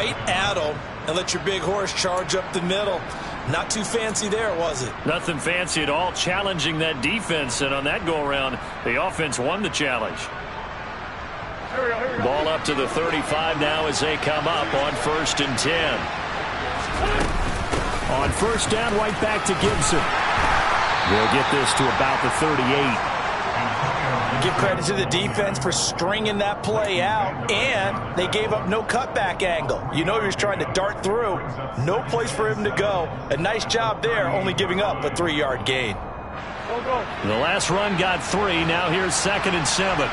right at them and let your big horse charge up the middle. Not too fancy there, was it? Nothing fancy at all, challenging that defense, and on that go-around, the offense won the challenge. Ball up to the 35 now as they come up on 1st and 10. On 1st down, right back to Gibson. They'll get this to about the 38. Give credit to the defense for stringing that play out, and they gave up no cutback angle. You know he was trying to dart through. No place for him to go. A nice job there, only giving up a 3-yard gain. The last run got 3. Now here's 2nd and 7.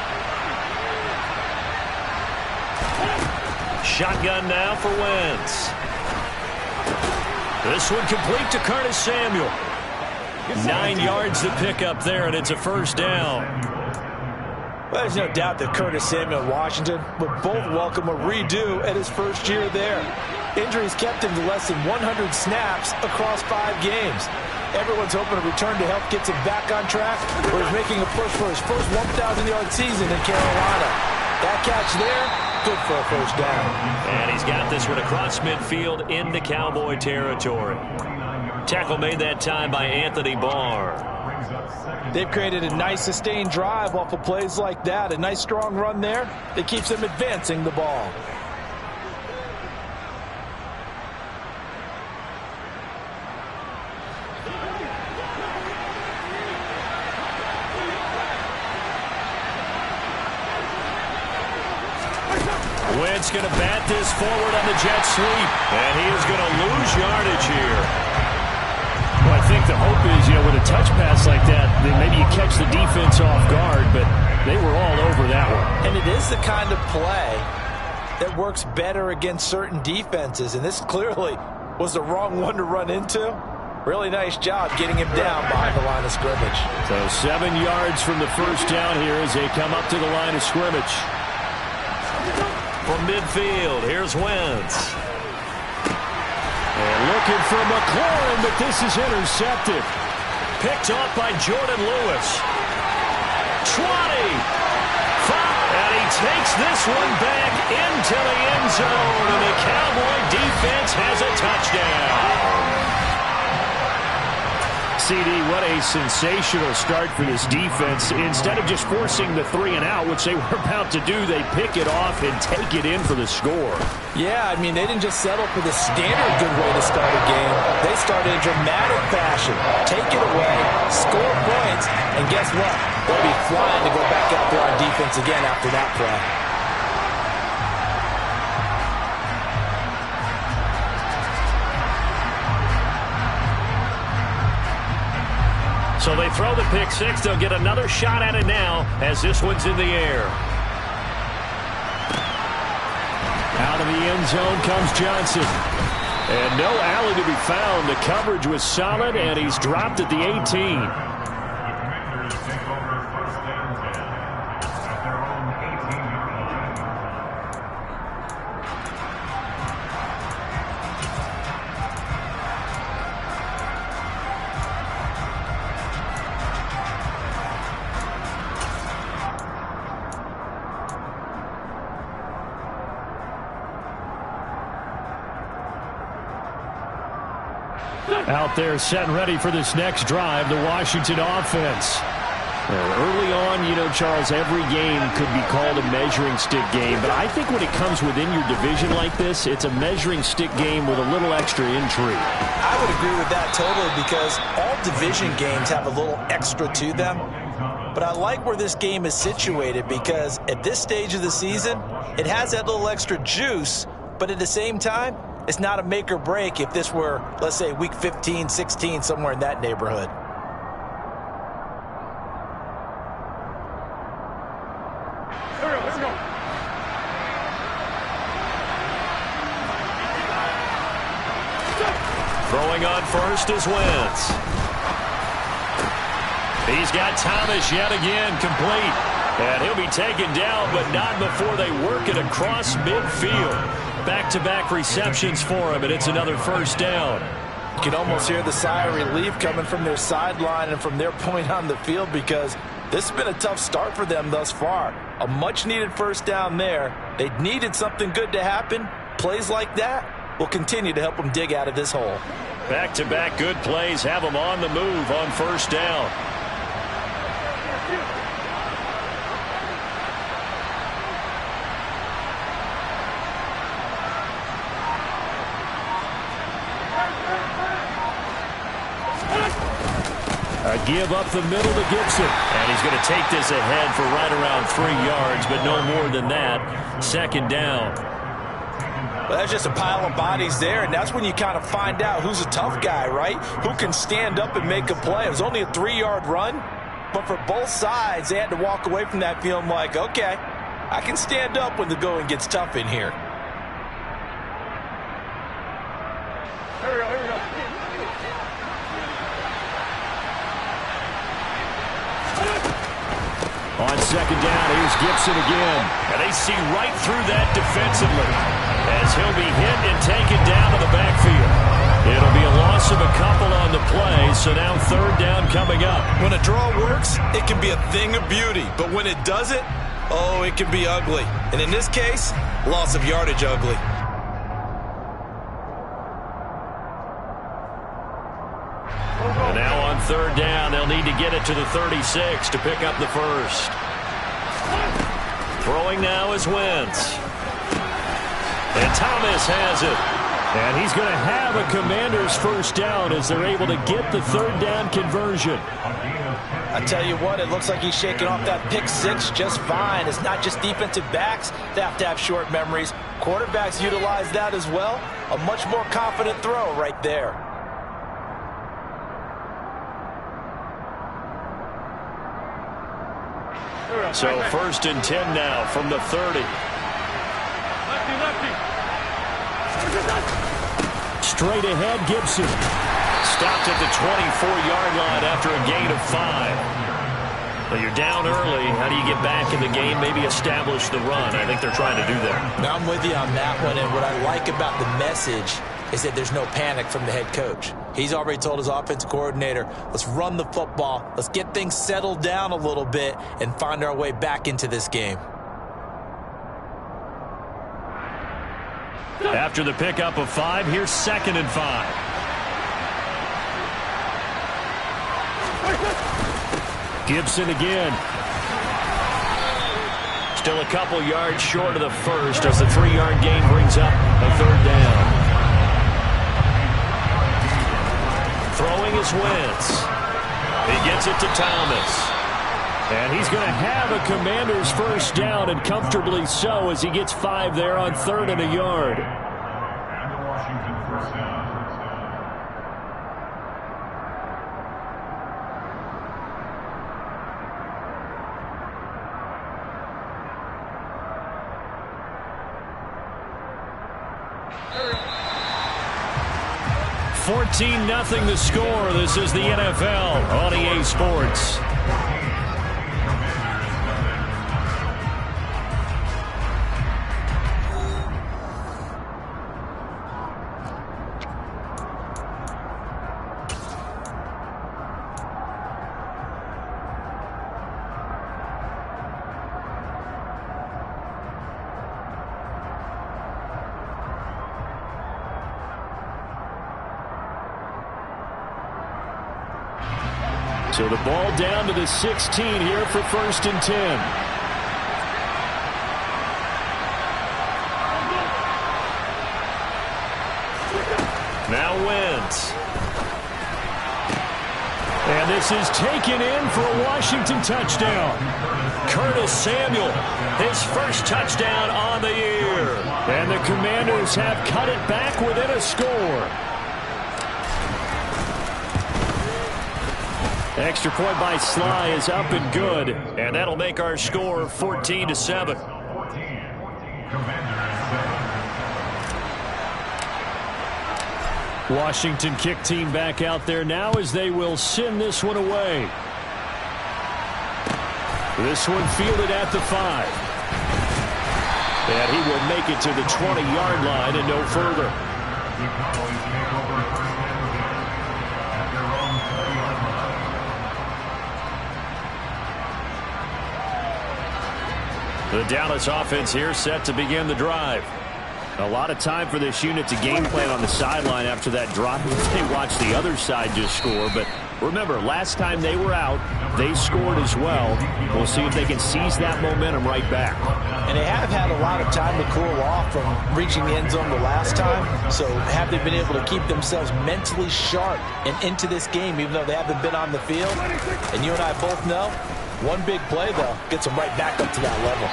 Shotgun now for Wentz. This one complete to Curtis Samuel. 9 yards to pick up there, and it's a 1st down. Well, there's no doubt that Curtis Samuel and Washington would both welcome a redo at his first year there. Injuries kept him to less than 100 snaps across 5 games. Everyone's hoping a return to health gets him back on track, where he's making a push for his first 1,000-yard season in Carolina. That catch there, good for a 1st down. And he's got this one across midfield into Cowboy territory. Tackle made that time by Anthony Barr. They've created a nice sustained drive off of plays like that. A nice strong run there that keeps them advancing the ball. Wentz going to bat this forward on the jet sweep, and he is going to lose yardage here. Well, I think the hope is, with a touch pass like that, then maybe you catch the defense off guard, but they were all over that one. And it is the kind of play that works better against certain defenses, and this clearly was the wrong one to run into. Really nice job getting him down behind the line of scrimmage. So 7 yards from the 1st down here as they come up to the line of scrimmage. From midfield, here's Wentz. And looking for McLaurin, but this is intercepted. Picked off by Jordan Lewis. 20. And he takes this one back into the end zone. And the Cowboy defense has a touchdown. CD, what a sensational start for this defense. Instead of just forcing the 3-and-out, which they were about to do, they pick it off and take it in for the score. Yeah, I mean, they didn't just settle for the standard good way to start a game. They started in dramatic fashion. Take it away, score points, and guess what? They'll be flying to go back out there on defense again after that play. So they throw the pick 6. They'll get another shot at it now as this one's in the air. Out of the end zone comes Johnson. And no alley to be found. The coverage was solid, and he's dropped at the 18. Out there set and ready for this next drive, the Washington offense. Early on, Charles, every game could be called a measuring stick game. But I think when it comes within your division like this, it's a measuring stick game with a little extra intrigue. I would agree with that totally because all division games have a little extra to them. But I like where this game is situated because at this stage of the season, it has that little extra juice. But at the same time, it's not a make or break if this were, let's say, week 15, 16, somewhere in that neighborhood. Let's go. Throwing on first is Wentz. He's got Thomas yet again complete. And he'll be taken down, but not before they work it across midfield. Back-to-back receptions for him, and it's another 1st down. You can almost hear the sigh of relief coming from their sideline and from their point on the field because this has been a tough start for them thus far. A much-needed 1st down there. They needed something good to happen, Plays like that will continue to help them dig out of this hole. Back-to-back good plays have them on the move on first down. A give up the middle to Gibson. And he's going to take this ahead for right around 3 yards, but no more than that. Second down. Well, that's just a pile of bodies there, and that's when you kind of find out who's a tough guy, right? Who can stand up and make a play. It was only a 3-yard run, but for both sides, they had to walk away from that feeling like, okay, I can stand up when the going gets tough in here. Here we go, here we go. On second down, here's Gibson again. And they see right through that defensively as he'll be hit and taken down to the backfield. It'll be a loss of a couple on the play, so now third down coming up. When a draw works, it can be a thing of beauty. But when it doesn't, oh, it can be ugly. And in this case, loss of yardage ugly. And now on third down, they'll need to get it to the 36 to pick up the first. Throwing now is Wentz. And Thomas has it. And he's going to have a Commanders first down as they're able to get the third down conversion. I tell you what, it looks like he's shaking off that pick six just fine. It's not just defensive backs that have to have short memories. Quarterbacks utilize that as well. A much more confident throw right there. So first and 10 now from the 30. Lefty, lefty. Straight ahead, Gibson. Stopped at the 24-yard line after a gain of 5. Well, you're down early. How do you get back in the game? Maybe establish the run. I think they're trying to do that. Now, I'm with you on that one, and what I like about the message is that there's no panic from the head coach. He's already told his offensive coordinator, let's run the football, let's get things settled down a little bit and find our way back into this game. After the pickup of 5, here's second and 5. Gibson again. Still a couple yards short of the first as the 3-yard gain brings up a third down. Throwing is Wentz. He gets it to Thomas. And he's going to have a Commanders first down, and comfortably so, as he gets 5 there on 3rd and a yard. And the Washington first down. $14-0 the score. This is the NFL on EA Sports. So the ball down to the 16 here for first and 10. Now Wentz. And this is taken in for a Washington touchdown. Curtis Samuel, his first touchdown on the year. And the Commanders have cut it back within a score. Extra point by Sly is up and good, and that'll make our score 14-7. Washington kick team back out there now as they will send this one away. This one fielded at the 5. And he will make it to the 20-yard line and no further. The Dallas offense here set to begin the drive. A lot of time for this unit to game plan on the sideline after that drive. They watched the other side just score. But remember, last time they were out, they scored as well. We'll see if they can seize that momentum right back. And they have had a lot of time to cool off from reaching the end zone the last time. So have they been able to keep themselves mentally sharp and into this game, even though they haven't been on the field? And you and I both know, one big play, though, gets them right back up to that level.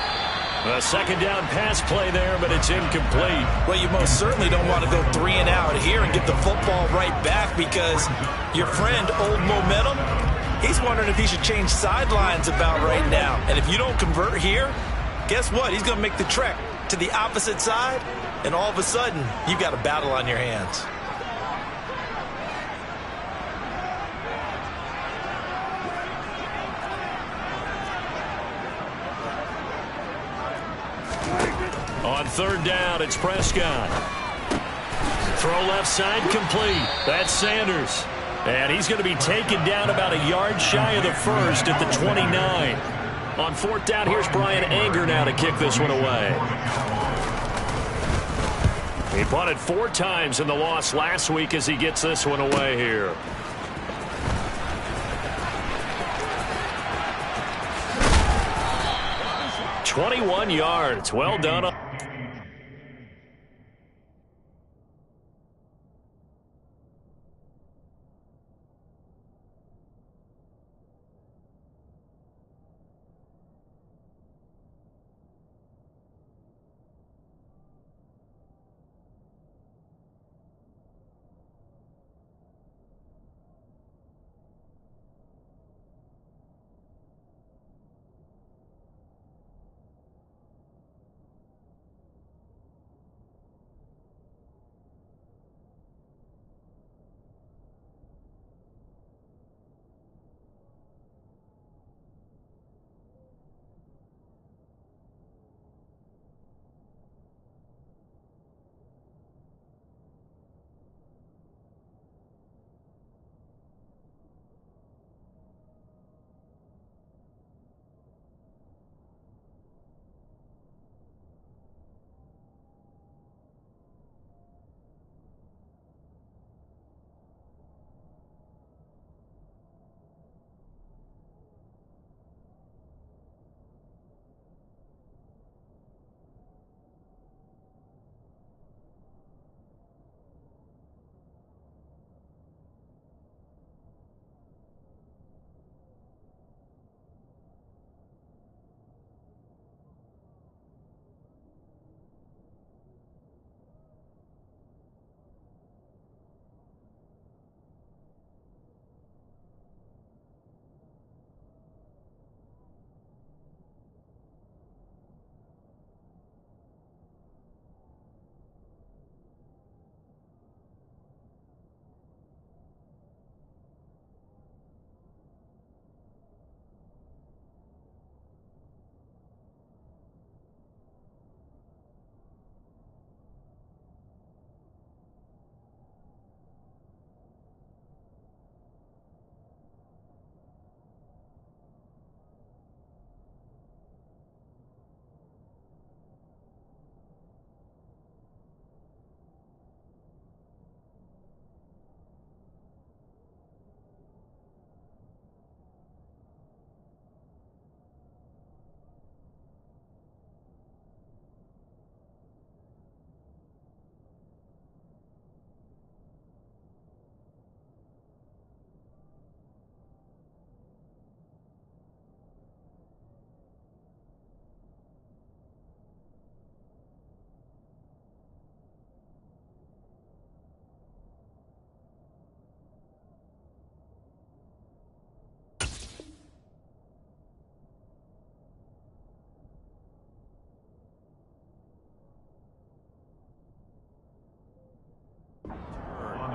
A second down pass play there, but it's incomplete. Well, you most certainly don't want to go 3 and out here and get the football right back, because your friend, Old Momentum, he's wondering if he should change sidelines about right now. And if you don't convert here, guess what? He's going to make the trek to the opposite side, and all of a sudden, you've got a battle on your hands. On third down, it's Prescott. Throw left side, complete. That's Sanders. And he's going to be taken down about a yard shy of the first at the 29. On fourth down, here's Brian Anger now to kick this one away. He punted 4 times in the loss last week as he gets this one away here. "21 yards. Well done.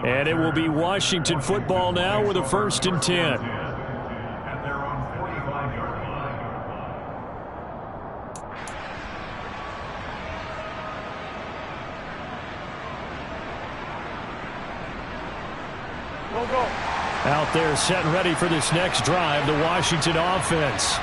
And it will be Washington football now with a 1st and 10. At their own 45-yard line. Go, go. Out there set and ready for this next drive, the Washington offense.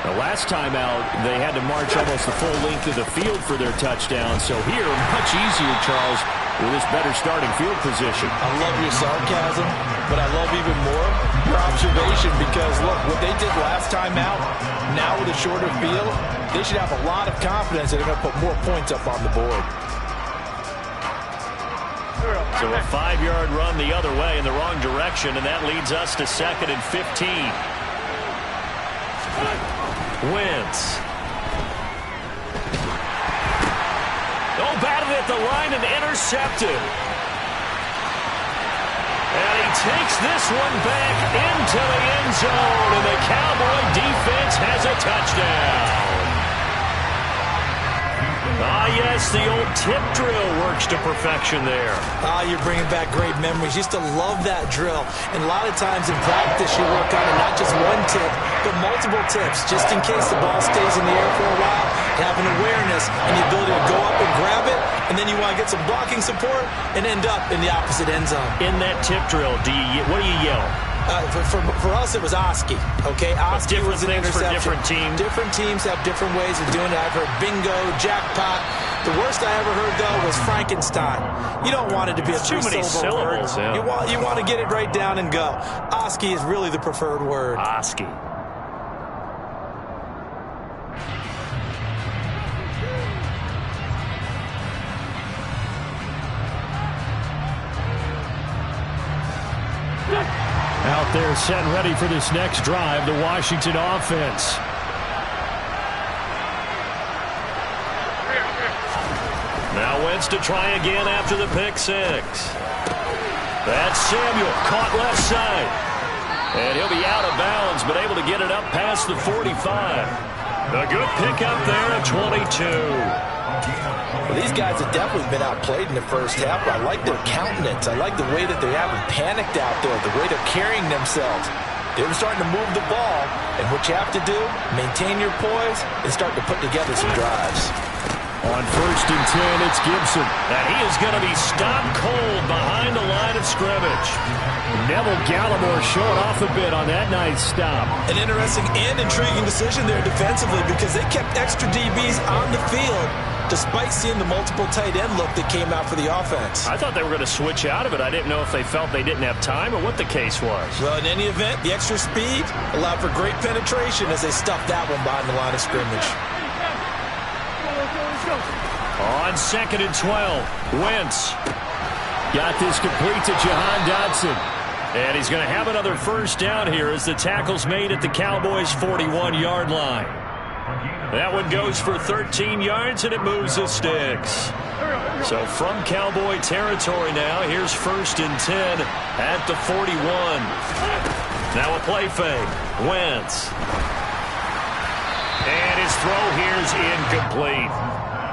The last time out, they had to march almost the full length of the field for their touchdown. So here, much easier, Charles, with this better starting field position. I love your sarcasm, but I love even more your observation because, look, what they did last time out, now with a shorter field, they should have a lot of confidence that they're going to put more points up on the board. So a 5-yard run the other way in the wrong direction, and that leads us to 2nd and 15. Wentz. Oh, batted at the line and intercepted. And he takes this one back into the end zone, and the Cowboy defense has a touchdown. Ah, yes, the old tip drill works to perfection there. Ah, you're bringing back great memories. Used to love that drill. And a lot of times in practice, you work on it, not just one tip, but multiple tips, just in case the ball stays in the air for a while. Have an awareness and the ability to go up and grab it, and then you want to get some blocking support and end up in the opposite end zone. In that tip drill, what do you yell? For us, it was Oski. Okay, Oski was an interception. For different teams. Different teams have different ways of doing it. I've heard bingo, jackpot. The worst I ever heard, though, was Frankenstein. You don't want it to be a three-syllable word. Yeah. You want to get it right down and go. Oski is really the preferred word. Oski. Out there set and ready for this next drive, the Washington offense. Now Wentz to try again after the pick six. That's Samuel, caught left side. And he'll be out of bounds, but able to get it up past the 45. A good pickup there at 22. Well, these guys have definitely been outplayed in the first half, but I like their countenance. I like the way that they haven't panicked out there, the way they're carrying themselves. They're starting to move the ball, and what you have to do, maintain your poise and start to put together some drives. On 1st and 10, it's Gibson. And he is going to be stopped cold behind the line of scrimmage. Neville Gallimore showing off a bit on that nice stop. An interesting and intriguing decision there defensively because they kept extra DBs on the field despite seeing the multiple tight end look that came out for the offense. I thought they were going to switch out of it. I didn't know if they felt they didn't have time or what the case was. Well, in any event, the extra speed allowed for great penetration as they stuffed that one behind the line of scrimmage. On 2nd and 12, Wentz got this complete to Jahan Dotson. And he's going to have another first down here as the tackle's made at the Cowboys' 41-yard line. That one goes for 13 yards, and it moves the sticks. So from Cowboy territory now, here's 1st and 10 at the 41. Now a play fake. Wentz. And his throw here's incomplete.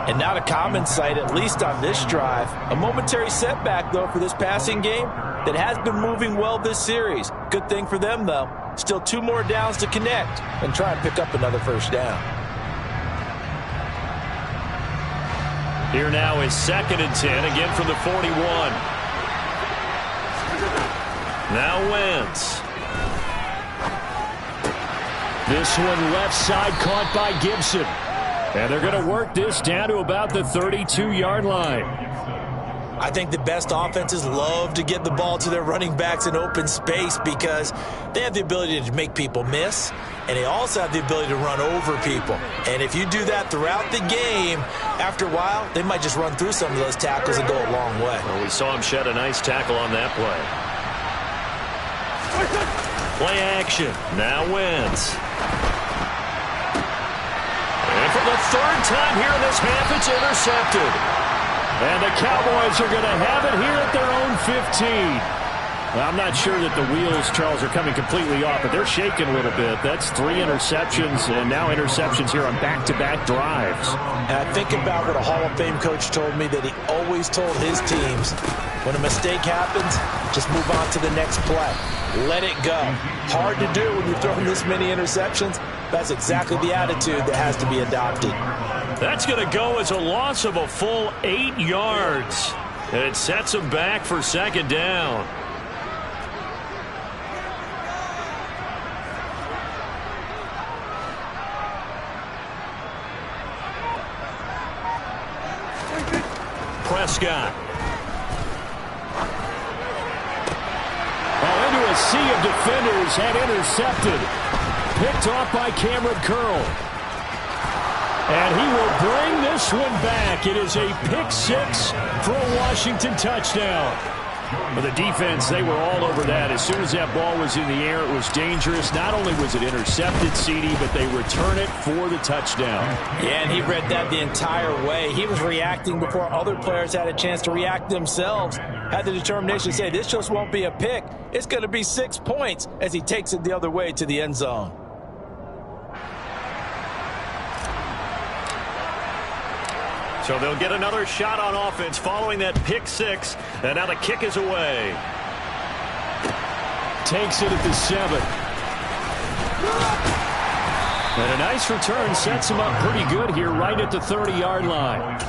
And not a common sight, at least on this drive. A momentary setback, though, for this passing game that has been moving well this series. Good thing for them, though. Still 2 more downs to connect and try and pick up another first down. Here now is 2nd and 10, again from the 41. Now Wentz. This one left side caught by Gibson. And they're going to work this down to about the 32-yard line. I think the best offenses love to get the ball to their running backs in open space because they have the ability to make people miss, and they also have the ability to run over people. And if you do that throughout the game, after a while, they might just run through some of those tackles and go a long way. Well, we saw him shed a nice tackle on that play. Play action. Now Wentz. And for the 3rd time here in this half, it's intercepted. And the Cowboys are going to have it here at their own 15. Well, I'm not sure that the wheels, Charles, are coming completely off, but they're shaking a little bit. That's 3 interceptions, and now interceptions here on back-to-back drives. And I think about what a Hall of Fame coach told me that he always told his teams, when a mistake happens, just move on to the next play. Let it go. Hard to do when you're throwing this many interceptions. That's exactly the attitude that has to be adopted. That's going to go as a loss of a full 8 yards. And it sets them back for 2nd down. Prescott. Oh, into a sea of defenders and intercepted. Picked off by Cameron Curl. And he will bring this one back. It is a pick six for a Washington touchdown. For the defense, they were all over that. As soon as that ball was in the air, it was dangerous. Not only was it intercepted, CD, but they return it for the touchdown. Yeah, and he read that the entire way. He was reacting before other players had a chance to react themselves. Had the determination to say, this just won't be a pick. It's going to be 6 points as he takes it the other way to the end zone. So they'll get another shot on offense following that pick six. And now the kick is away. Takes it at the 7. And a nice return sets him up pretty good here right at the 30-yard line.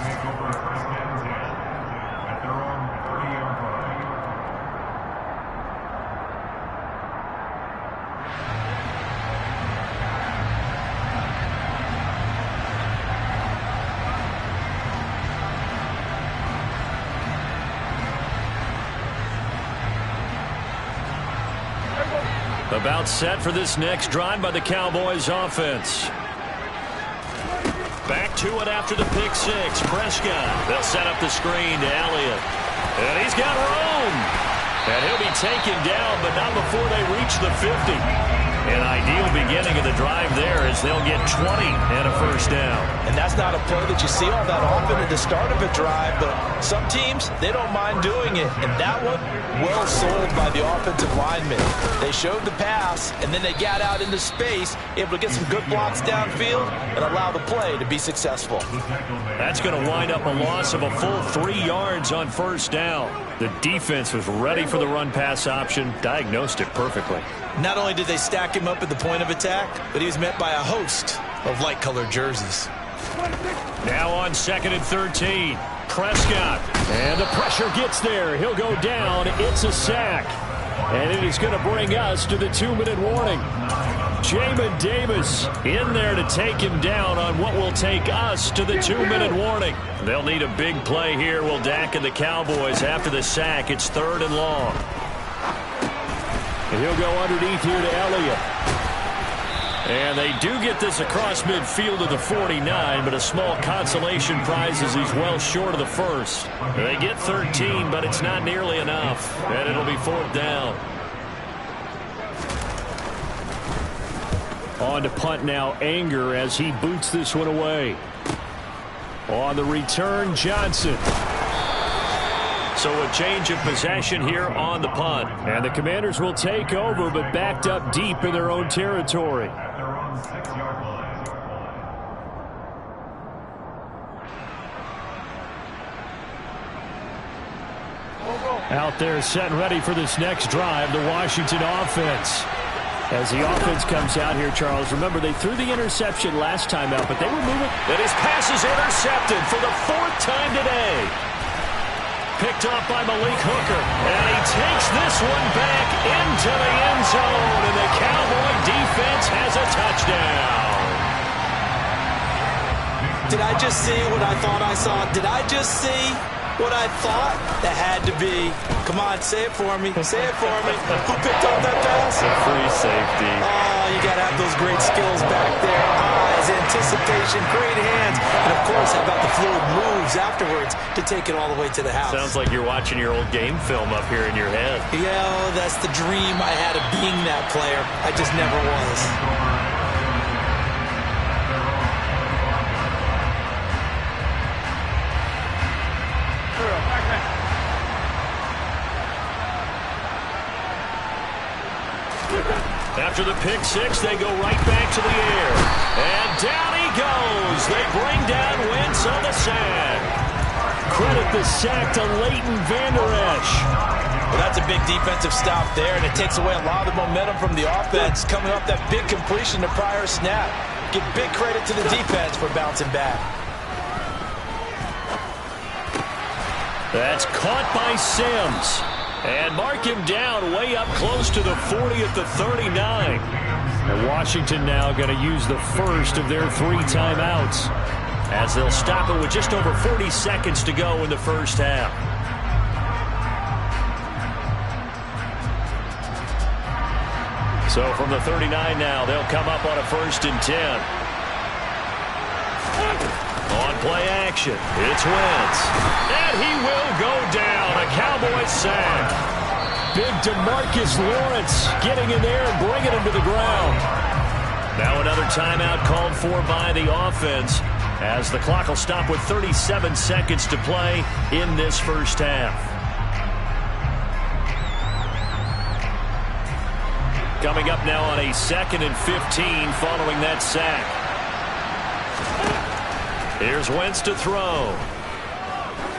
About set for this next drive by the Cowboys offense. Back to it after the pick six. Prescott. They'll set up the screen to Elliott. And he's got room. And he'll be taken down, but not before they reach the 50. An ideal beginning of the drive there as they'll get 20 and a first down. And that's not a play that you see all that often at the start of a drive, but some teams, they don't mind doing it. And that one, well sold by the offensive linemen. They showed the pass, and then they got out into space, able to get some good blocks downfield and allow the play to be successful. That's going to wind up a loss of a full 3 yards on first down. The defense was ready for the run-pass option, diagnosed it perfectly. Not only did they stack him up at the point of attack, but he was met by a host of light-colored jerseys. Now on 2nd and 13, Prescott. And the pressure gets there. He'll go down. It's a sack. And it is going to bring us to the 2-minute warning. Jamin Davis in there to take him down on what will take us to the 2-minute warning. They'll need a big play here, will Dak and the Cowboys after the sack. It's 3rd and long. And he'll go underneath here to Elliott. And they do get this across midfield to the 49, but a small consolation prize as he's well short of the first. They get 13, but it's not nearly enough. And it'll be 4th down. On to punt now, Anger as he boots this one away. On the return, Johnson. So a change of possession here on the punt. And the Commanders will take over, but backed up deep in their own territory. At their own 6-yard line. Out there set and ready for this next drive, the Washington offense. As the offense comes out here, Charles, remember they threw the interception last time out, but they were moving. And his pass is intercepted for the 4th time today. Picked off by Malik Hooker. And he takes this one back into the end zone. And the Cowboy defense has a touchdown. Did I just see what I thought I saw? Did I just see what I thought? That had to be. Come on, say it for me. Say it for me. Who picked up that pass? A free safety. Oh, you got to have those great skills back there. Eyes, anticipation, great hands. And, of course, how about the fluid moves afterwards to take it all the way to the house? Sounds like you're watching your old game film up here in your head. Yeah, that's the dream I had of being that player. I just never was. After the pick six, they go right back to the air. And down he goes. They bring down Wentz on the sack. Credit the sack to Leighton Vander Esch. Well, that's a big defensive stop there, and it takes away a lot of the momentum from the offense coming off that big completion the prior snap. Give big credit to the defense for bouncing back. That's caught by Sims. And mark him down way up close to the 40 at the 39. And Washington now going to use the first of their 3 timeouts. as they'll stop it with just over 40 seconds to go in the first half. So from the 39 now, they'll come up on a 1st and 10. On play action, it's Wentz. And he will go down. A Cowboys sack. Big DeMarcus Lawrence getting in there and bringing him to the ground. Now another timeout called for by the offense, as the clock will stop with 37 seconds to play in this first half. Coming up now on a 2nd and 15 following that sack. Here's Wentz to throw.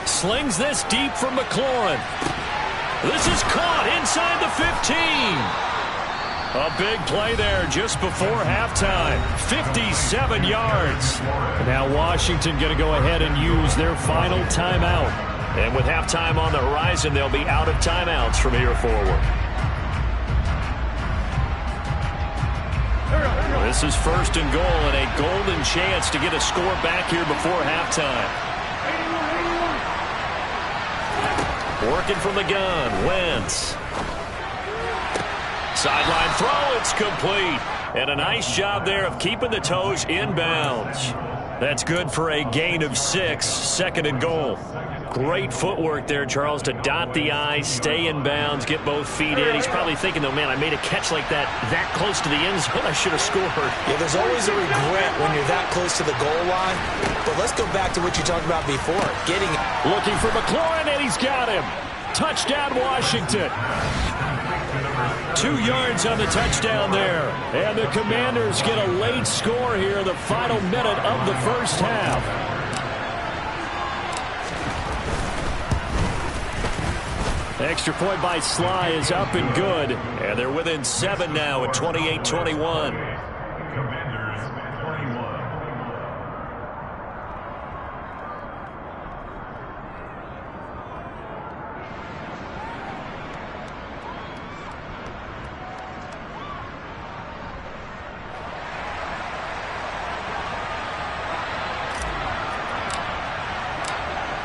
Slings this deep from McLaurin. This is caught inside the 15. A big play there just before halftime. 57 yards. Now Washington going to go ahead and use their final timeout. And with halftime on the horizon, they'll be out of timeouts from here forward. This is 1st and goal and a golden chance to get a score back here before halftime. Working from the gun, Wentz. Sideline throw, it's complete. And a nice job there of keeping the toes inbounds. That's good for a gain of 6, 2nd and goal. Great footwork there, Charles, to dot the I, stay in bounds, get both feet in. He's probably thinking, though, man, I made a catch like that close to the end zone. I should have scored. Yeah, there's always a regret when you're that close to the goal line. But let's go back to what you talked about before. Looking for McLaurin, and he's got him. Touchdown, Washington. 2 yards on the touchdown there. And the Commanders get a late score here in the final minute of the first half. Extra point by Sly is up and good. And they're within 7 now at 28-21. Commanders 21.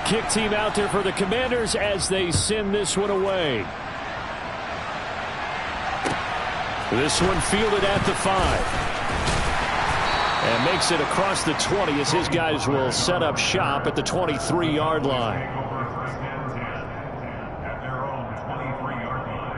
Kick team out there for the Commanders as they send this one away. This one fielded at the 5. And makes it across the 20 as his guys will set up shop at the 23-yard line. Over 1st and 10 at their own 23-yard line.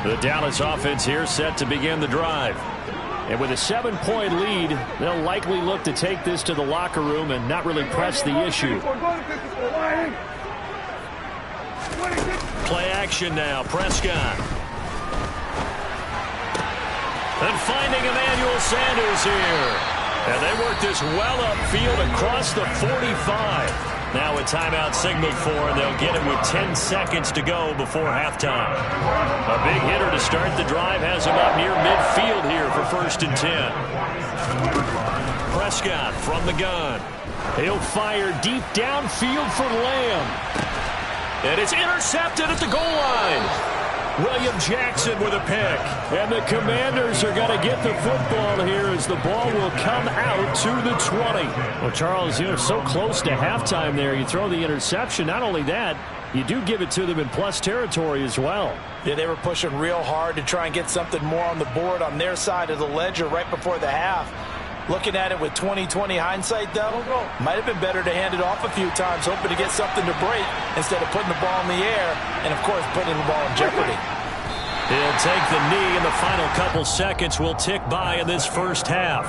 The Dallas offense here set to begin the drive. And with a 7-point lead, they'll likely look to take this to the locker room and not really press the issue. Play action now. Prescott. And finding Emmanuel Sanders here. And they work this well upfield across the 45. Now a timeout signaled for, and they'll get it with 10 seconds to go before halftime. A big hitter to start the drive has him up near midfield here for 1st and 10. Prescott from the gun. He'll fire deep downfield for Lamb. And it's intercepted at the goal line. William Jackson with a pick. And the Commanders are going to get the football here as the ball will come out to the 20. Well, Charles, you're so close to halftime there. You throw the interception. Not only that, you do give it to them in plus territory as well. Yeah, they were pushing real hard to try and get something more on the board on their side of the ledger right before the half. Looking at it with 20/20 hindsight, though, might have been better to hand it off a few times, hoping to get something to break instead of putting the ball in the air and, of course, putting the ball in jeopardy. He'll take the knee, and the final couple seconds will tick by in this first half.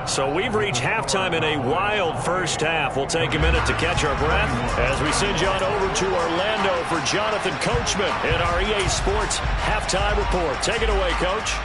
So we've reached halftime in a wild first half. We'll take a minute to catch our breath as we send you on over to Orlando for Jonathan Coachman in our EA Sports Halftime Report. Take it away, Coach.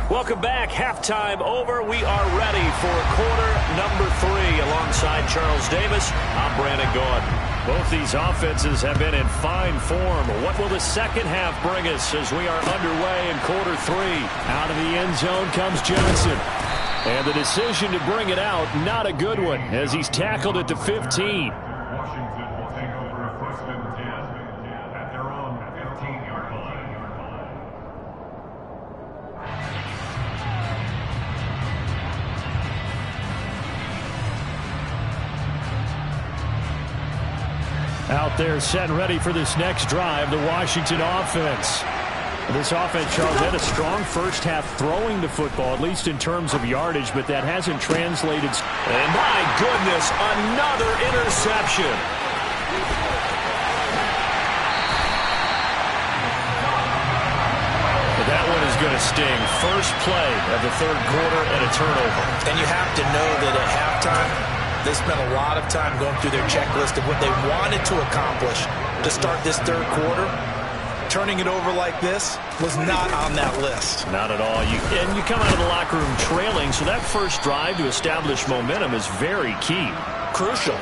Welcome back. Halftime over. We are ready for quarter number 3. Alongside Charles Davis, I'm Brandon Gaudin. Both these offenses have been in fine form. What will the second half bring us as we are underway in quarter 3? Out of the end zone comes Johnson. And the decision to bring it out, not a good one, as he's tackled at the 15. Washington will take over 1st and 10 at their own 15-yard line. Out there set and ready for this next drive, the Washington offense. This offense, Charles, had a strong first half throwing the football, at least in terms of yardage, but that hasn't translated. And my goodness, another interception. But that one is going to sting. First play of the third quarter and a turnover. And you have to know that at halftime, they spent a lot of time going through their checklist of what they wanted to accomplish to start this third quarter. Turning it over like this was not on that list. Not at all. And you come out of the locker room trailing, so that first drive to establish momentum is very key. Crucial.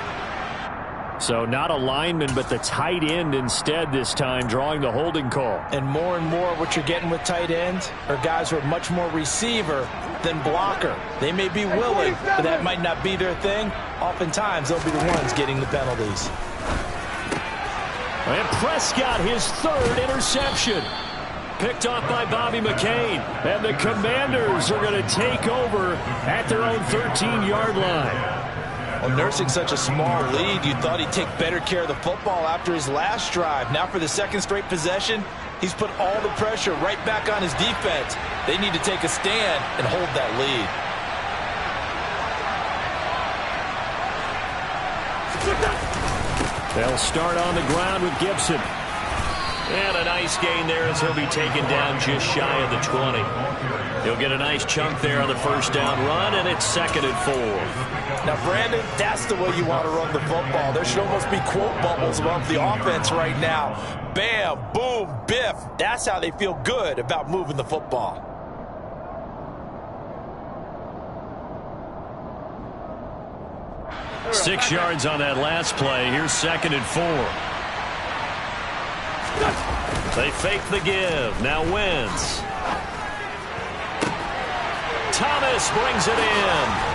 So not a lineman, but the tight end instead this time, drawing the holding call. And more what you're getting with tight ends are guys who are much more receiver than blocker. They may be willing, but that might not be their thing. Oftentimes, they'll be the ones getting the penalties. And Prescott, his third interception. Picked off by Bobby McCain. And the Commanders are going to take over at their own 13-yard line. Well, nursing such a small lead, you thought he'd take better care of the football after his last drive. Now for the second straight possession, he's put all the pressure right back on his defense. They need to take a stand and hold that lead. They'll start on the ground with Gibson. And a nice gain there as he'll be taken down just shy of the 20. He'll get a nice chunk there on the first down run, and it's 2nd and 4. Now, Brandon, that's the way you want to run the football. There should almost be quote bubbles above the offense right now. Bam, boom, biff. That's how they feel good about moving the football. Six yards on that last play. Here's 2nd and 4. They fake the give. Now Wentz. Thomas brings it in.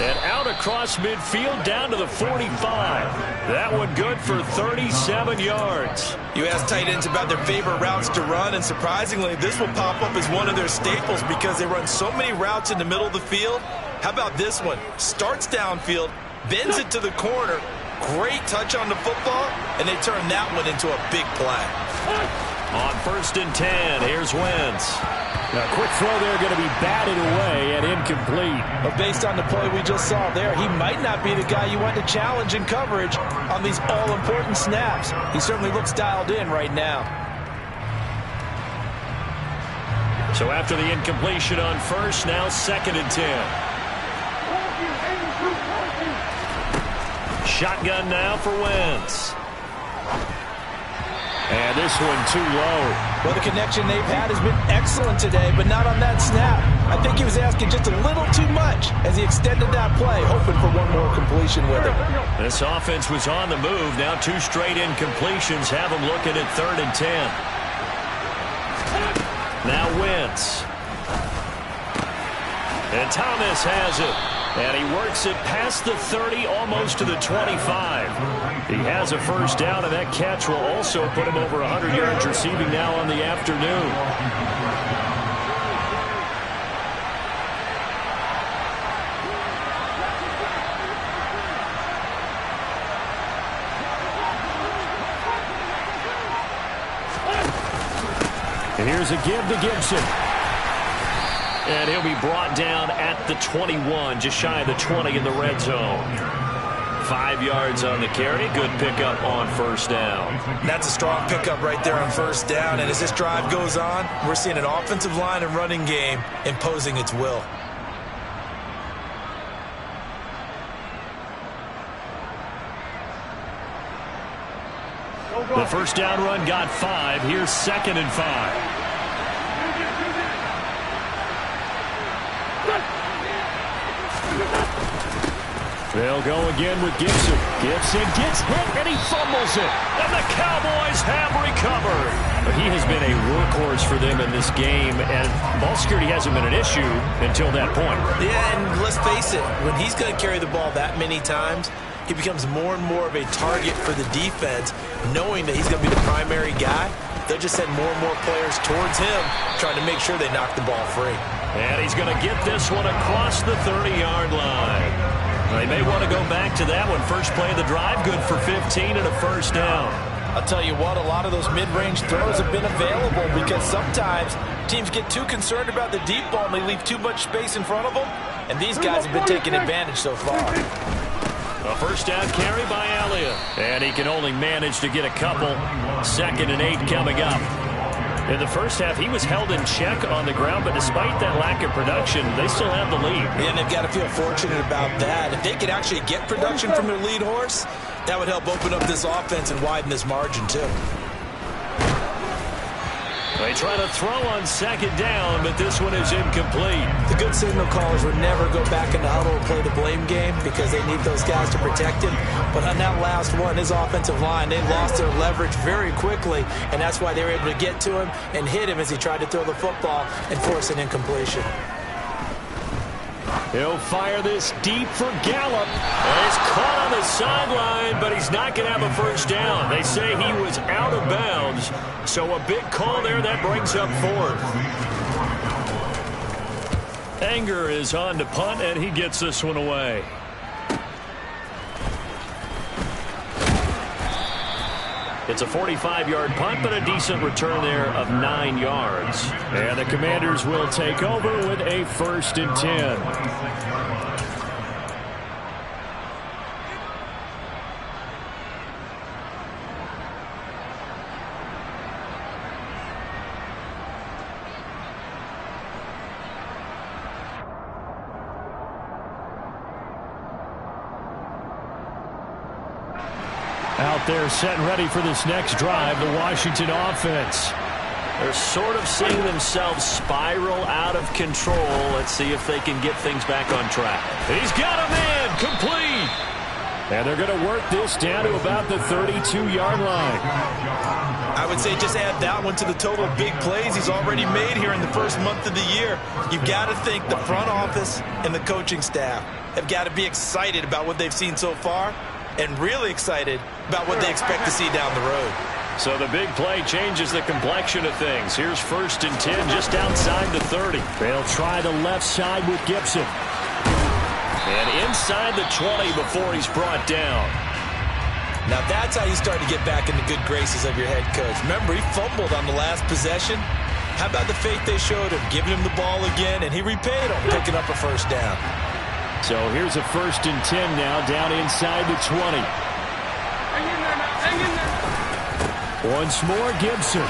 And out across midfield down to the 45. That one good for 37 yards. You ask tight ends about their favorite routes to run, and surprisingly, this will pop up as one of their staples because they run so many routes in the middle of the field. How about this one? Starts downfield, bends it to the corner. Great touch on the football, and they turn that one into a big play. On 1st and 10, here's Wentz. A quick throw there going to be batted away and incomplete. But based on the play we just saw there, he might not be the guy you want to challenge in coverage on these all-important snaps. He certainly looks dialed in right now. So after the incompletion on 1st, now 2nd and 10. Shotgun now for Wentz. And this one too low. Well, the connection they've had has been excellent today, but not on that snap. I think he was asking just a little too much as he extended that play, hoping for one more completion with it. This offense was on the move. Now 2 straight incompletions have them looking at 3rd and 10. Now Wentz. And Thomas has it. And he works it past the 30, almost to the 25. He has a 1st down, and that catch will also put him over 100 yards receiving now on the afternoon. And here's a give to Gibson. And he'll be brought down at the 21, just shy of the 20 in the red zone. 5 yards on the carry. Good pickup on 1st down. That's a strong pickup right there on 1st down. And as this drive goes on, we're seeing an offensive line and running game imposing its will. The 1st down run got 5. Here's 2nd and 5. They'll go again with Gibson. Gibson gets hit, and he fumbles it. And the Cowboys have recovered. He has been a workhorse for them in this game, and ball security hasn't been an issue until that point. Yeah, and let's face it, when he's going to carry the ball that many times, he becomes more and more of a target for the defense, knowing that he's going to be the primary guy. They'll just send more and more players towards him, trying to make sure they knock the ball free. And he's going to get this one across the 30-yard line. They may want to go back to that one. First play of the drive, good for 15 and a 1st down. I'll tell you what, a lot of those mid-range throws have been available because sometimes teams get too concerned about the deep ball and they leave too much space in front of them, and these guys have been taking advantage so far. A 1st down carry by Elliott. And he can only manage to get a couple. 2nd and 8 coming up. In the 1st half, he was held in check on the ground, but despite that lack of production, they still have the lead. And they've got to feel fortunate about that. If they could actually get production from their lead horse, that would help open up this offense and widen this margin, too. They try to throw on 2nd down, but this one is incomplete. The good signal callers would never go back in the huddle and play the blame game because they need those guys to protect him. But on that last one, his offensive line, they lost their leverage very quickly, and that's why they were able to get to him and hit him as he tried to throw the football and force an incompletion. He'll fire this deep for Gallup. And he's caught on the sideline, but he's not going to have a 1st down. They say he was out of bounds. So a big call there that brings up 4th. Anger is on to punt, and he gets this one away. It's a 45-yard punt, but a decent return there of 9 yards. And the Commanders will take over with a 1st and 10. Out there set and ready for this next drive, the Washington offense. They're sort of seeing themselves spiral out of control. Let's see if they can get things back on track. He's got a man, complete. And they're going to work this down to about the 32-yard line. I would say just add that one to the total of big plays he's already made here in the first month of the year. You've got to think the front office and the coaching staff have got to be excited about what they've seen so far and really excited about what they expect to see down the road. So the big play changes the complexion of things. Here's 1st and 10 just outside the 30. They'll try the left side with Gibson. And inside the 20 before he's brought down. Now that's how you start to get back in the good graces of your head coach. Remember, he fumbled on the last possession. How about the faith they showed him, giving him the ball again, and he repaid him, picking up a first down. So here's a 1st and 10 now, down inside the 20. Hang in there now. Hang in there. Once more, Gibson.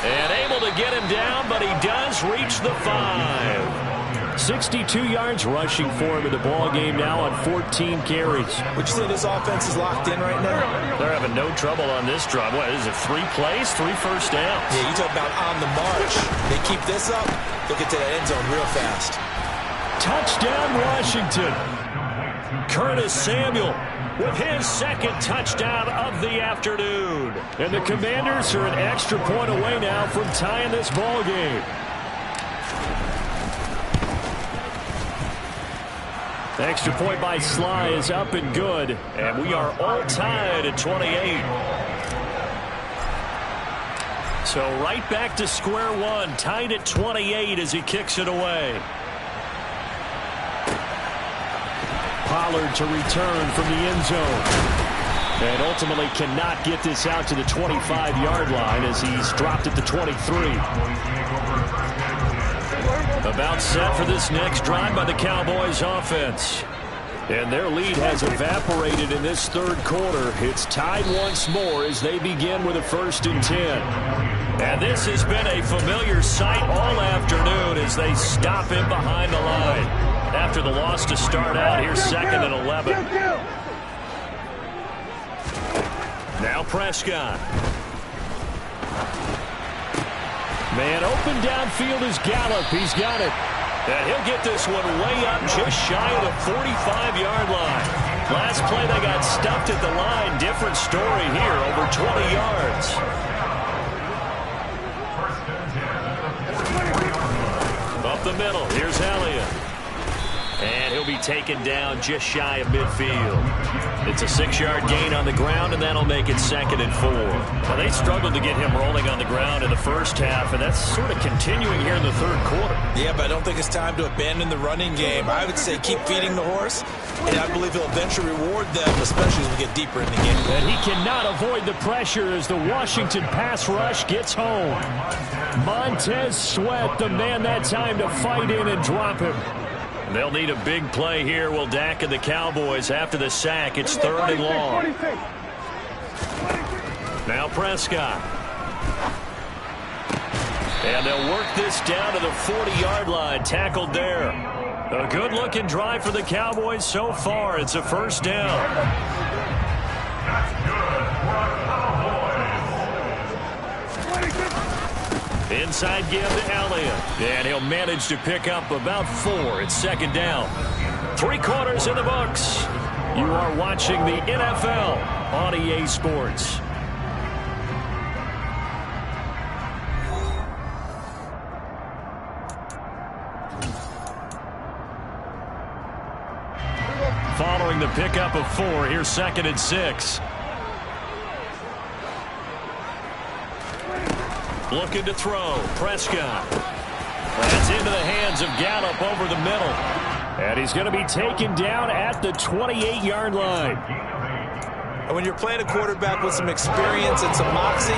And able to get him down, but he does reach the 5. 62 yards rushing for him in the ball game now on 14 carries. Would you say this offense is locked in right now? They're having no trouble on this drive. What is it, 3 plays, 3 first downs? Yeah, you talk about on the march. They keep this up, they'll get to that end zone real fast. Touchdown, Washington. Curtis Samuel with his 2nd touchdown of the afternoon. And the Commanders are an extra point away now from tying this ball game. The extra point by Sly is up and good, and we are all tied at 28. So right back to square one, tied at 28 as he kicks it away. Pollard to return from the end zone. And ultimately cannot get this out to the 25-yard line as he's dropped at the 23. About set for this next drive by the Cowboys offense. And their lead has evaporated in this 3rd quarter. It's tied once more as they begin with a 1st and 10. And this has been a familiar sight all afternoon as they stop him behind the line. After the loss to start out, here's 2nd and 11. Now Prescott. Man open downfield is Gallup. He's got it. And he'll get this one way up just shy of the 45-yard line. Last play they got stuffed at the line. Different story here, over 20 yards. Up the middle, here's Elliott. And he'll be taken down just shy of midfield. It's a 6-yard gain on the ground, and that'll make it 2nd and 4. Now, they struggled to get him rolling on the ground in the first half, and that's sort of continuing here in the 3rd quarter. Yeah, but I don't think it's time to abandon the running game. I would say keep feeding the horse, and I believe he'll eventually reward them, especially as we get deeper in the game. And he cannot avoid the pressure as the Washington pass rush gets home. Montez Sweat, the man that time to fight in and drop him. They'll need a big play here, will Dak and the Cowboys after the sack. It's 3rd and long. Now Prescott. And they'll work this down to the 40-yard line. Tackled there. A good-looking drive for the Cowboys so far. It's a 1st down. Inside give to Elliott. And he'll manage to pick up about 4. It's 2nd down. 3 quarters in the books. You are watching the NFL on EA Sports. Following the pickup of 4, here's 2nd and 6. Looking to throw. Prescott. That's into the hands of Gallup over the middle. And he's going to be taken down at the 28-yard line. And when you're playing a quarterback with some experience and some moxie,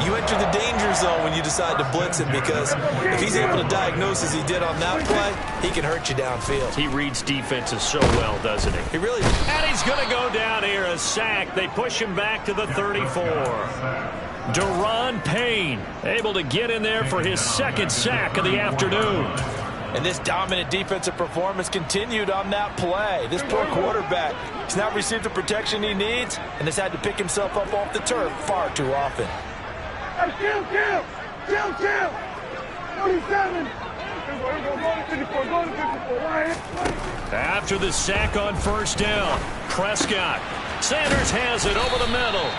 you enter the danger zone when you decide to blitz him, because if he's able to diagnose as he did on that play, he can hurt you downfield. He reads defenses so well, doesn't he? He really does. And he's going to go down here, a sack. They push him back to the 34. Daron Payne able to get in there for his 2nd sack of the afternoon. And this dominant defensive performance continued on that play. This poor quarterback has not received the protection he needs and has had to pick himself up off the turf far too often. Kill! 47! After the sack on 1st down, Prescott. Sanders has it over the middle.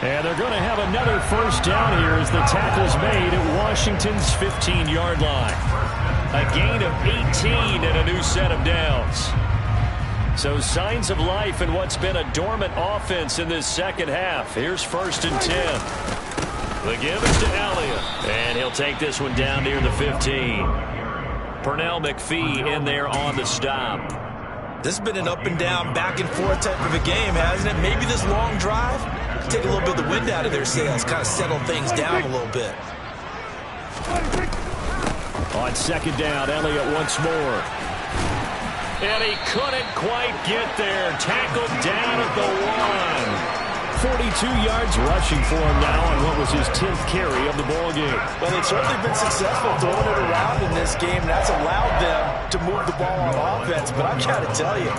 And they're going to have another 1st down here as the tackle's made at Washington's 15-yard line. A gain of 18 and a new set of downs. So signs of life in what's been a dormant offense in this 2nd half. Here's 1st and 10. The give is to Elliott. And he'll take this one down near the 15. Pernell McPhee in there on the stop. This has been an up and down, back and forth type of a game, hasn't it? Maybe this long drive take a little bit of the wind out of their sails, kind of settle things down a little bit. On second down, Elliott once more. And he couldn't quite get there. Tackled down at the 1. 42 yards rushing for him now on what was his 10th carry of the ball game. Well, they've certainly been successful throwing it around in this game, and that's allowed them to move the ball on offense. But I've got to tell you,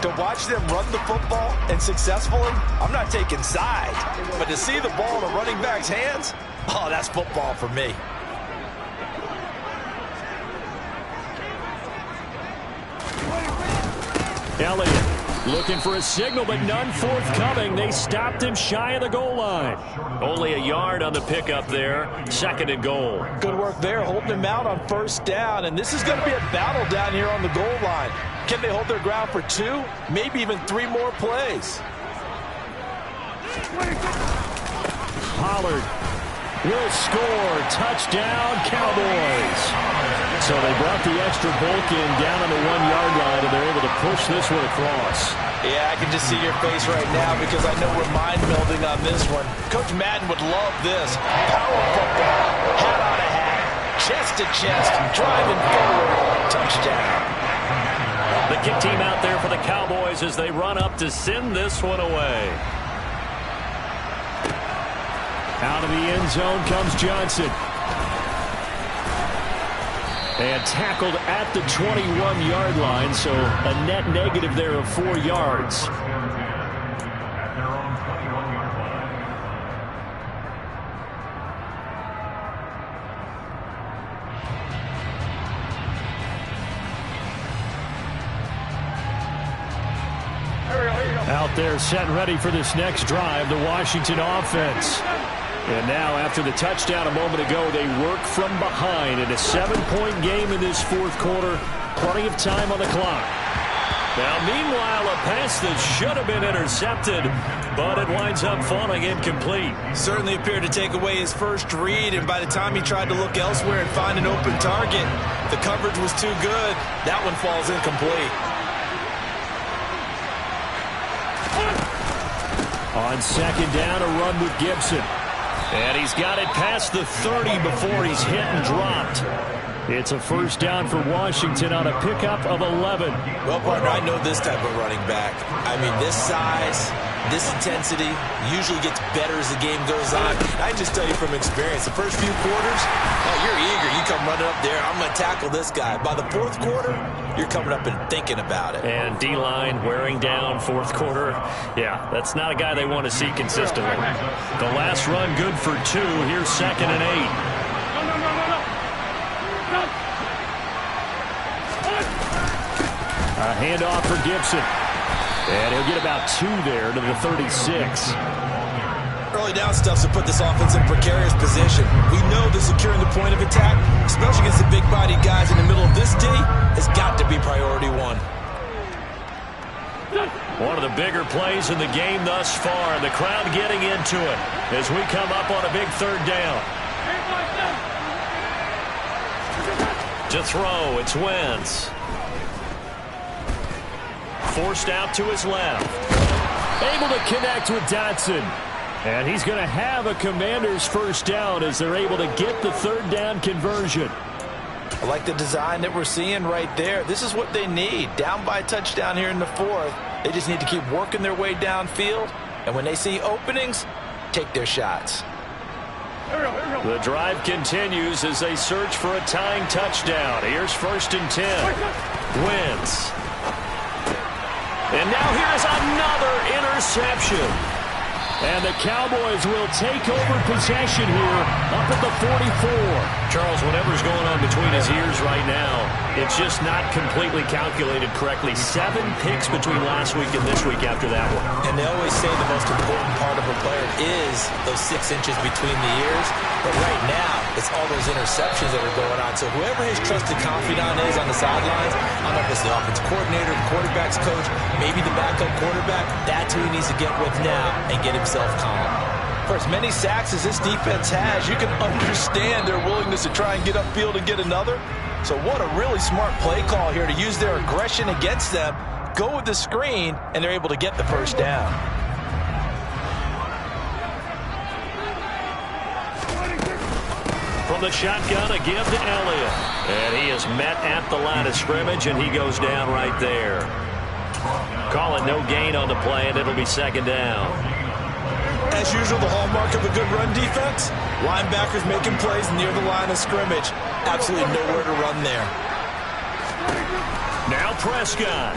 to watch them run the football and successfully, I'm not taking sides. But to see the ball in a running back's hands, oh, that's football for me. Elliott looking for a signal, but none forthcoming. They stopped him shy of the goal line. Only a yard on the pickup there. 2nd and goal. Good work there, holding him out on first down. And this is going to be a battle down here on the goal line. Can they hold their ground for 2, maybe even 3 more plays? Pollard will score. Touchdown, Cowboys. So they brought the extra bulk in down on the 1-yard line, and they're able to push this one across. Yeah, I can just see your face right now because I know we're mind-melding on this one. Coach Madden would love this. Power football, hat on a hat, chest to chest, driving forward, touchdown. The kick team out there for the Cowboys as they run up to send this one away. Out of the end zone comes Johnson. And tackled at the 21-yard line, so a net negative there of 4 yards. Out there set ready for this next drive, the Washington offense. And now, after the touchdown a moment ago, they work from behind in a 7-point game in this 4th quarter. Plenty of time on the clock. Now, meanwhile, a pass that should have been intercepted, but it winds up falling incomplete. Certainly appeared to take away his first read, and by the time he tried to look elsewhere and find an open target, the coverage was too good. That one falls incomplete. On second down, a run with Gibson. And he's got it past the 30 before he's hit and dropped. It's a first down for Washington on a pickup of 11. Well, partner, I know this type of running back. I mean, this size, this intensity usually gets better as the game goes on. I just tell you from experience, the first few quarters, oh, you're eager. You come running up there, I'm going to tackle this guy. By the 4th quarter, you're coming up and thinking about it. And D-line wearing down 4th quarter. Yeah, that's not a guy they want to see consistently. The last run good for 2. Here's 2nd and 8. A handoff for Gibson. And he'll get about 2 there to the 36. Early down stuff to put this offense in a precarious position. We know that securing the point of attack, especially against the big-bodied guys in the middle of this D, has got to be priority 1. One of the bigger plays in the game thus far, and the crowd getting into it as we come up on a big 3rd down. To throw, it's Wentz. Forced out to his left. Able to connect with Dotson. And he's going to have a Commander's first down as they're able to get the 3rd down conversion. I like the design that we're seeing right there. This is what they need. Down by a touchdown here in the 4th. They just need to keep working their way downfield. And when they see openings, take their shots. The drive continues as they search for a tying touchdown. Here's 1st and 10. Wentz. And now here's another interception. And the Cowboys will take over possession here up at the 44. Charles, whatever's going on between his ears right now, it's just not completely calculated correctly. 7 picks between last week and this week after that one. And they always say the most important part of a player is those 6 inches between the ears. But right now, it's all those interceptions that are going on. So whoever his trusted confidant is on the sidelines, I don't know if it's the offensive coordinator, the quarterback's coach, maybe the backup quarterback, that's who he needs to get with now and get himself calm. For as many sacks as this defense has, you can understand their willingness to try and get upfield and get another. So what a really smart play call here to use their aggression against them, go with the screen, and they're able to get the first down. From the shotgun, a give to Elliott. And he is met at the line of scrimmage, and he goes down right there. Call it no gain on the play, and it'll be second down. As usual, the hallmark of a good run defense, linebackers making plays near the line of scrimmage. Absolutely nowhere to run there. Now Prescott.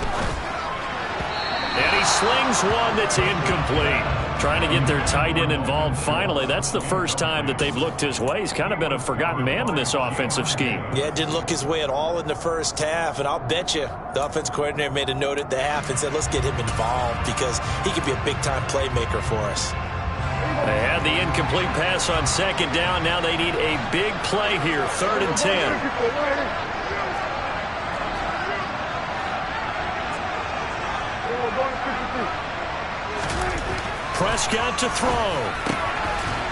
And he slings one that's incomplete. Trying to get their tight end involved finally. That's the first time that they've looked his way. He's kind of been a forgotten man in this offensive scheme. Yeah, it didn't look his way at all in the first half, and I'll bet you the offense coordinator made a note at the half and said, let's get him involved because he could be a big-time playmaker for us. They had the incomplete pass on second down. Now they need a big play here, 3rd and 10. Prescott to throw.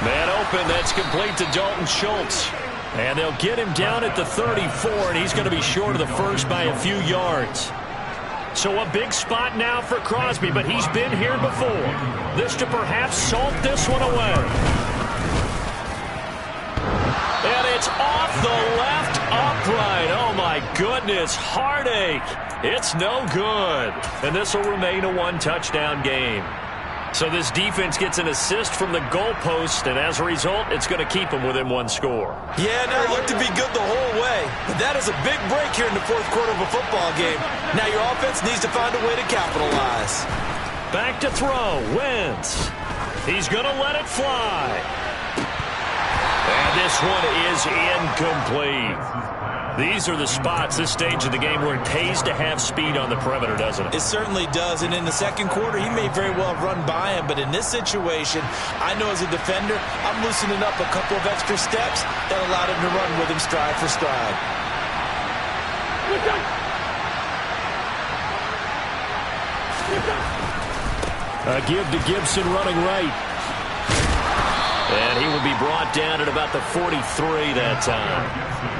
Man open, that's complete to Dalton Schultz. And they'll get him down at the 34, and he's going to be short of the first by a few yards. So a big spot now for Crosby, but he's been here before. This to perhaps salt this one away. And it's off the left upright. Oh, my goodness. Heartache. It's no good. And this will remain a one-touchdown game. So this defense gets an assist from the goalpost, and as a result, it's going to keep them within one score. Yeah, now it looked to be good the whole way. But that is a big break here in the fourth quarter of a football game. Now your offense needs to find a way to capitalize. Back to throw. Wentz. He's going to let it fly. And this one is incomplete. These are the spots, this stage of the game, where it pays to have speed on the perimeter, doesn't it? It certainly does, and in the second quarter, he may very well have run by him, but in this situation, I know as a defender, I'm loosening up a couple of extra steps that allowed him to run with him stride for stride. A give to Gibson running right. And he will be brought down at about the 43 that time.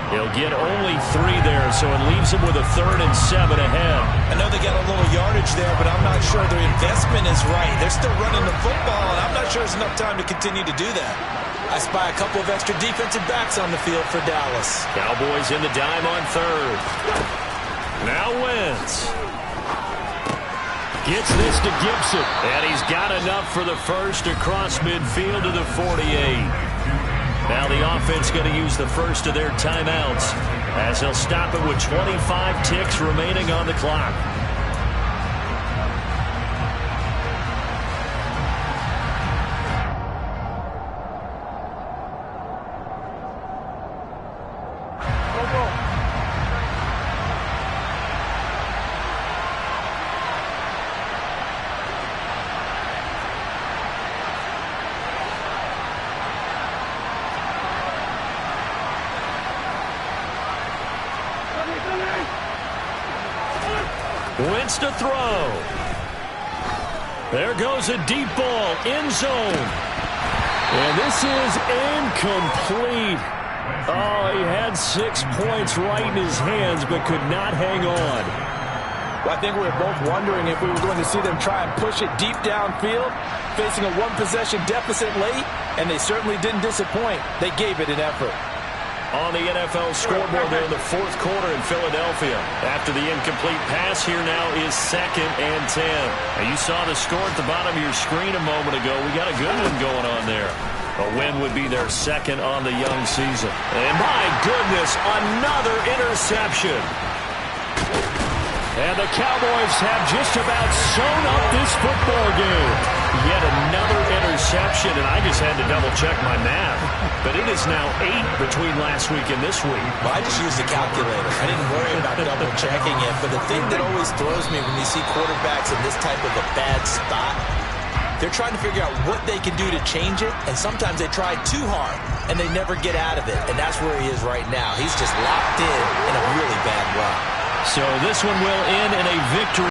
He'll get only 3 there, so it leaves him with a 3rd and 7 ahead. I know they got a little yardage there, but I'm not sure their investment is right. They're still running the football, and I'm not sure there's enough time to continue to do that. I spy a couple of extra defensive backs on the field for Dallas. Cowboys in the dime on 3rd. Now Wentz. Gets this to Gibson, and he's got enough for the first across midfield to the 48. Now the offense going to use the first of their timeouts as they'll stop it with 25 ticks remaining on the clock. Wentz to throw. There goes a deep ball, end zone. And this is incomplete. Oh, he had 6 points right in his hands, but could not hang on. Well, I think we were both wondering if we were going to see them try and push it deep downfield, facing a one-possession deficit late, and they certainly didn't disappoint. They gave it an effort. On the NFL scoreboard there in the fourth quarter in Philadelphia. After the incomplete pass, here now is 2nd and 10. Now you saw the score at the bottom of your screen a moment ago. We got a good one going on there. A win would be their 2nd on the young season. And my goodness, another interception. And the Cowboys have just about sewn up this football game. Yet another interception, and I just had to double-check my math. But it is now 8 between last week and this week. Well, I just used a calculator. I didn't worry about double-checking it. But the thing that always throws me when you see quarterbacks in this type of a bad spot, they're trying to figure out what they can do to change it, and sometimes they try too hard, and they never get out of it. And that's where he is right now. He's just locked in a really bad way. So this one will end in a victory.